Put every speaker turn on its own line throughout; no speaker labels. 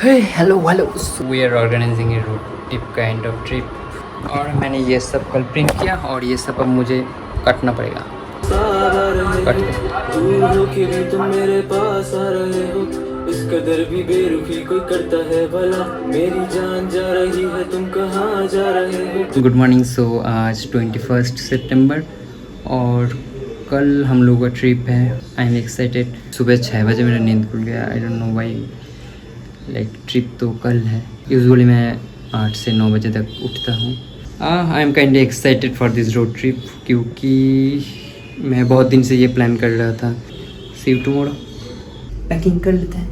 Hello we are organizing a road trip kind of trip और मैंने ये सब कल प्रिंट किया और ये सब अब मुझे काटना पड़ेगा। कट दो। तुम मेरे पास आ रहे हो इस कदर भी बेरुखी कोई करता है भला मेरी जान जा रही है तुम कहाँ जा रहे हो। Good morning. सो आज 21 सितंबर और कल हम लोगों का ट्रिप है। I am excited. सुबह 6 बजे मेरा नींद खुल गया। I don't know why. Like trip तो कल है। यूजुअली मैं 8 से 9 बजे तक उठता हूँ। I am kindly excited for this road trip क्योंकि मैं बहुत दिन से ये प्लान कर रहा था। सी यू टुमारो। पैकिंग कर लेते हैं।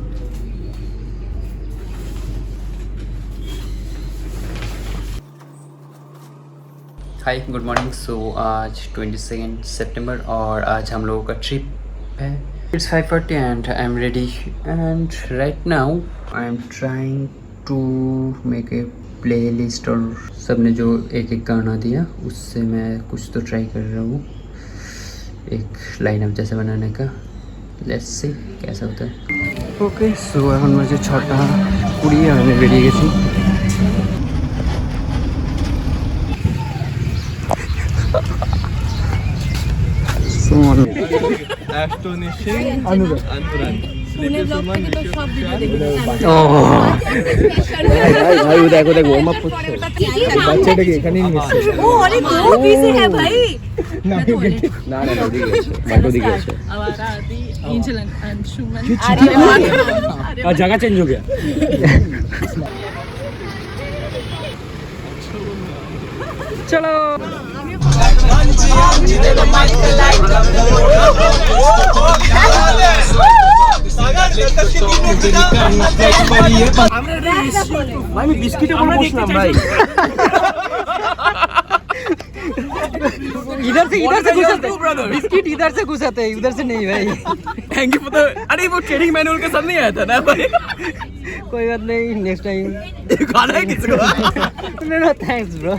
Hi good morning. सो आज 22 सितंबर और आज हम लोगों का ट्रिप है। It's 5:40 and I'm ready and right now I'm trying to make a playlist और सबने जो एक एक गाना दिया उससे मैं कुछ तो ट्राई कर रहा हूँ एक लाइनअप जैसे बनाने का। Let's see कैसा होता है। ओके सो এখন मुझे छोटा कुड़ी আমি বেরিয়ে গেছি। বাচ্চাটাকে এখানে নিয়ে এসেছে। ও অনেক বড় পিস है भाई। না বাইকো দিকে আছে। আদি एंजल अंशुमन अरे जगह चेंज हो गया। चलो भाई मैं बिस्किट बोल रहा भाई। इधर से घुसाते बिस्किट इधर से घुसाते उधर से नहीं भाई। Thank you for the. अरे वो ट्रेनिंग मैनुअल के साथ नहीं आया था ना भाई। कोई बात नहीं नेक्स्ट टाइम खाना है किसको। No thanks bro.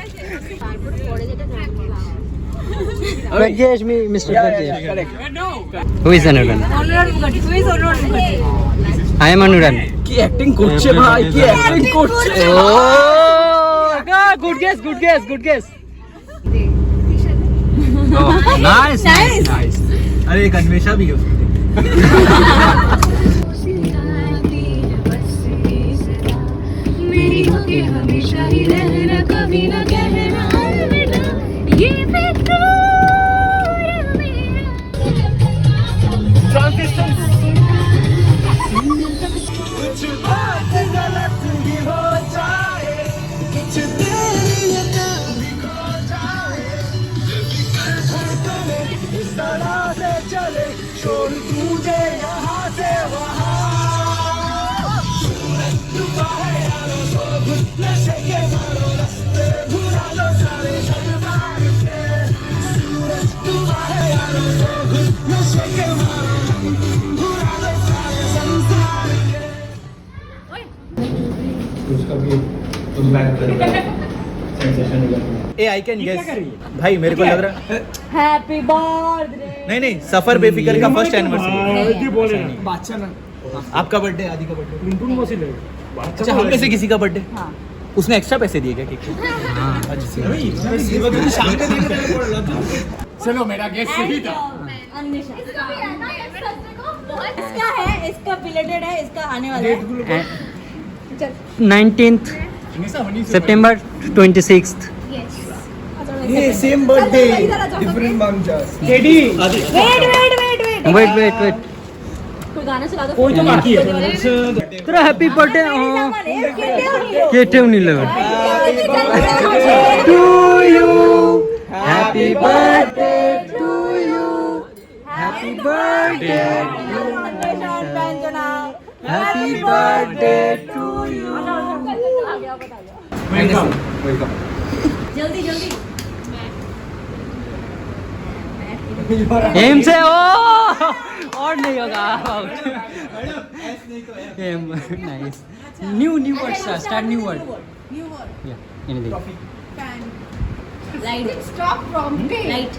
Yes, me, Mr. Prantik. Who is Anuran? Who is Anuran? I am Anuran. কি অ্যাক্টিং করছে ভাই, কি অ্যাক্টিং করছে। Oh good guess good guess good guess. Nice nice. अरे एक अन्वेषा भी है उसमें। मेरी होके हमेशा ही रहना कभी ना कहना ये बेफिक्र मेरा। ट्रांजिशन कुछ बात गलत भी हो जाए कुछ देर ये दिल भी खो जाए इस तरह से चले छोड़ तुझे यहाँ से वहाँ सूरज डूबा है यारो सो नशे के मारो रास्ते भुला लो सारे शर्माए के सूरज डूबा है यारो सो नशे के मारो भुला लो सारे संसार के। उसका भी तुम बैक करो सेंसेशन हो जाता है। ए आई कैन गेस भाई मेरे को लग रहा है
हैप्पी बर्थडे।
नहीं सफर बेफिक्र का फर्स्ट एनिवर्सरी
बोले
बादशाह ना। आपका बर्थडे आदि का बर्थडे
लिंटू मौसी ले।
अच्छा हम में से किसी का बर्थडे।
हाँ।
उसने एक्स्ट्रा पैसे दिए क्या केक के?
चलो मेरा गेस सही था।
इसका है इसका बिलेटेड है इसका आने वाला है
19th सितंबर 26th।
ये same birthday different month just. Teddy
wait
कोई गाना चला दो।
कोई तो बाकी है
तेरा हैप्पी बर्थडे के ठेव नहीं लगा to you happy birthday to you happy birthday happy birthday to you.
Welcome
जल्दी जल्दी
एम से ओ और नहीं होगा। Nice new word start new word या anything.
Light stop prompting light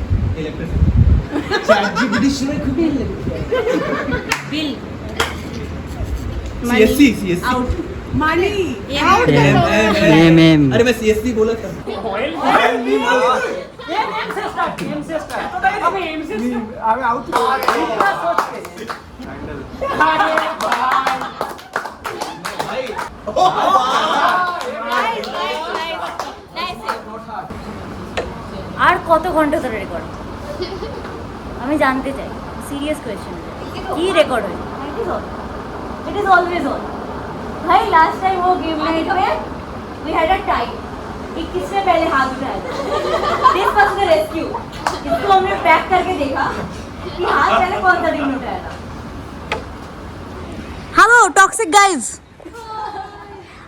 ChatGPT में खुद
bill
CSC
out Money.
Um
अरे मैं CSC बोला था अबे आउट
আর কত ঘন্টা ধরে রেকর্ড আমি জানতে চাই সিরিয়াস কোয়েশ্চেন কি রেকর্ড হয়েছে इट इज ऑलवेज ऑन भाई लास्ट टाइम वो गेम नाइट में वी हैड अ टाइम 21 से पहले हाथ उठाया था दिस वाज द रेस्क्यू इसको हमने पैक करके देखा कि हाथ पहले कौन सा दिन उठाया था hello toxic guys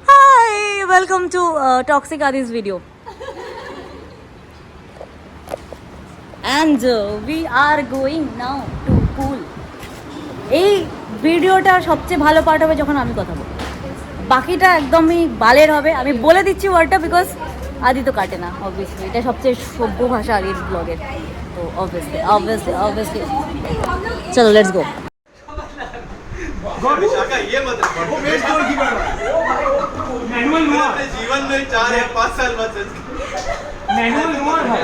hi welcome to toxic आदिस video and we are going now to pool এই ভিডিওটা সবচেয়ে ভালো পার্ট হবে যখন আমি কথা বলবো বাকিটা একদমই বালের হবে আমি বলে দিচ্ছি ওয়ার্ডটা বিকজ আদি তো কাটে না অবভিয়াসলি এটা সবচেয়ে সভ্য ভাষা আদির ব্লগের তো অবভিয়াসলি চলো লেটস গো
ये मत वो वेट जोर की बात मैनुअल हुआ अपने जीवन में 4 या 5 साल बाद मैनुअल हुआ है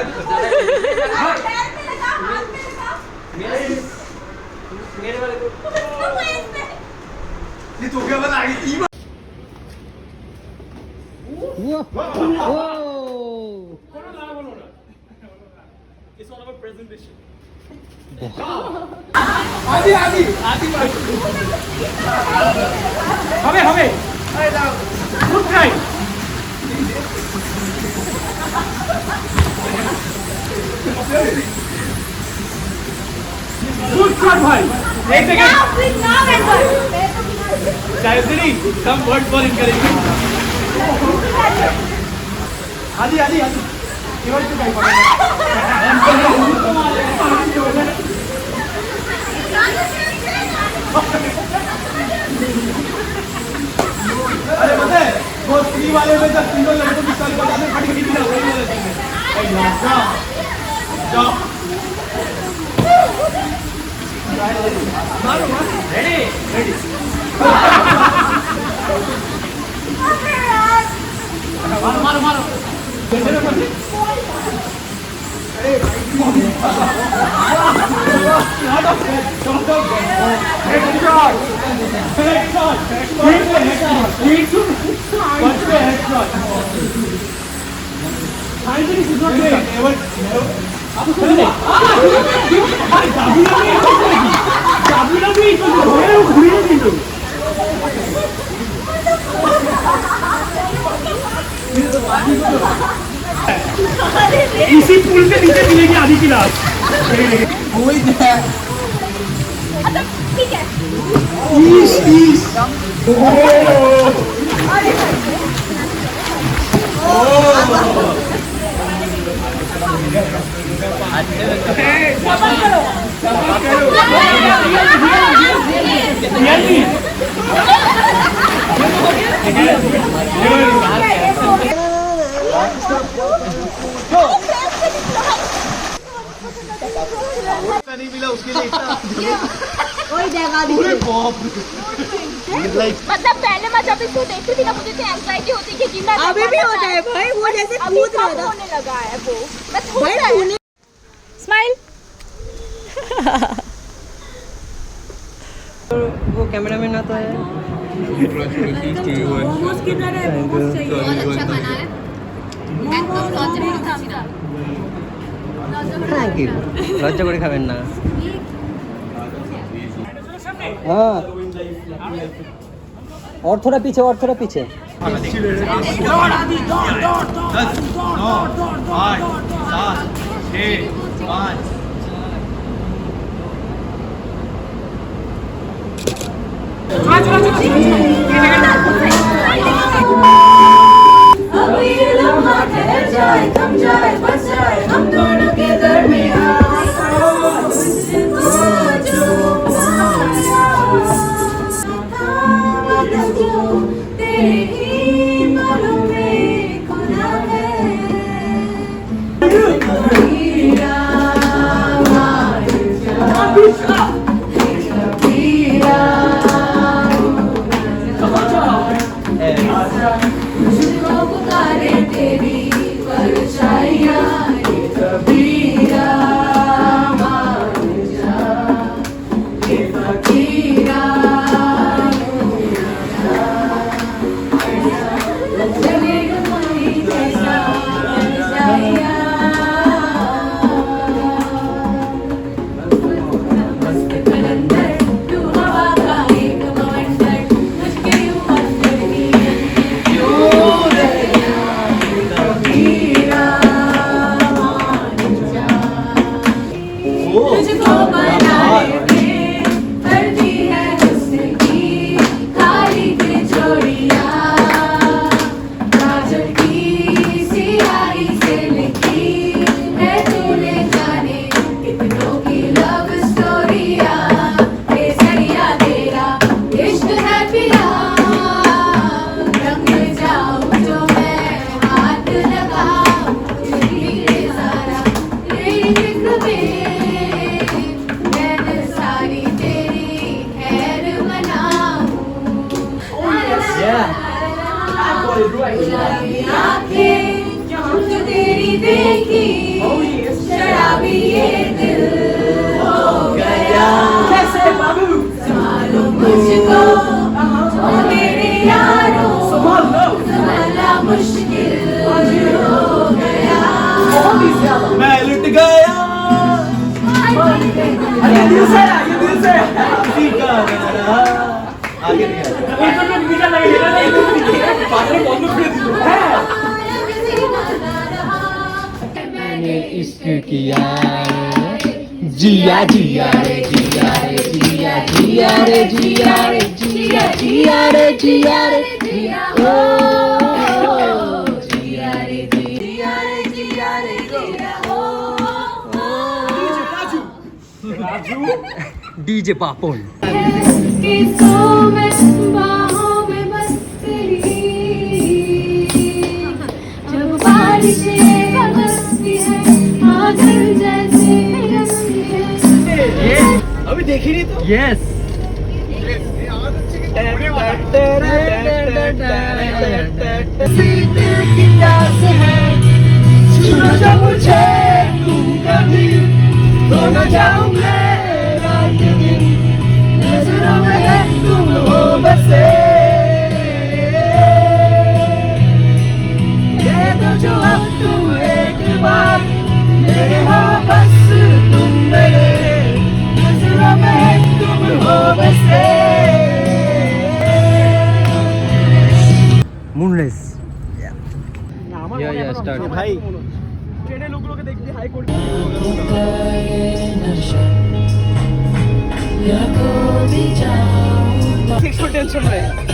मेरे वाले को ये तो क्या बता रही थी
वो
इट्स ऑल अबाउट प्रेजेंटेशन आदि हमें अरे जाओ गुड ट्राई गुड शॉट भाई एक सेकंड शायद सम वर्ड फॉर इनकरेजिंग आदि you want to guys अरे पता है वो स्त्री वाले में जब तीनों लड़कों की साल बताने फट गई थी ना वही वाला सीन है जाओ रेडी मारो इसी पुल के नीचे मिलेगी आधी की लाश वही है अच्छा ठीक है ईश नहीं मिला उसके लिए कोई जगह नहीं
मतलब पहले मैं जब इसको देखती थी ना मुझे तो एंजाइटी होती कि मैं
अभी भी होता है भाई वो जैसे कूद रहा था
होने लगा है वो बस होता है स्माइल
वो कैमरामैन आता है
मोमोज किधर है मोमोज चाहिए
अच्छा बना है एकदम लॉजिकल था
थैंक यू লজ্জা করে খাবেন না हाँ और थोड़ा पीछे
10 9 8 7 6 5
थम जाए बस जाए हम दोनों के दरमियां
मैं लुट गया ये दिल से आगे
मैंने इश्क किया जिया जिया रे जिया रे जिया जिया रे जिया रे जिया जिया रे जिया रे जिया ओ जिया रे जिया रे जिया रे जिया ओ डीजे पापोन
अभी देखी नहीं तो
यस मूनलेस या स्टार्ट
भाई ट्रेने लोगों के देखते हाई कोर्ट टेंशन में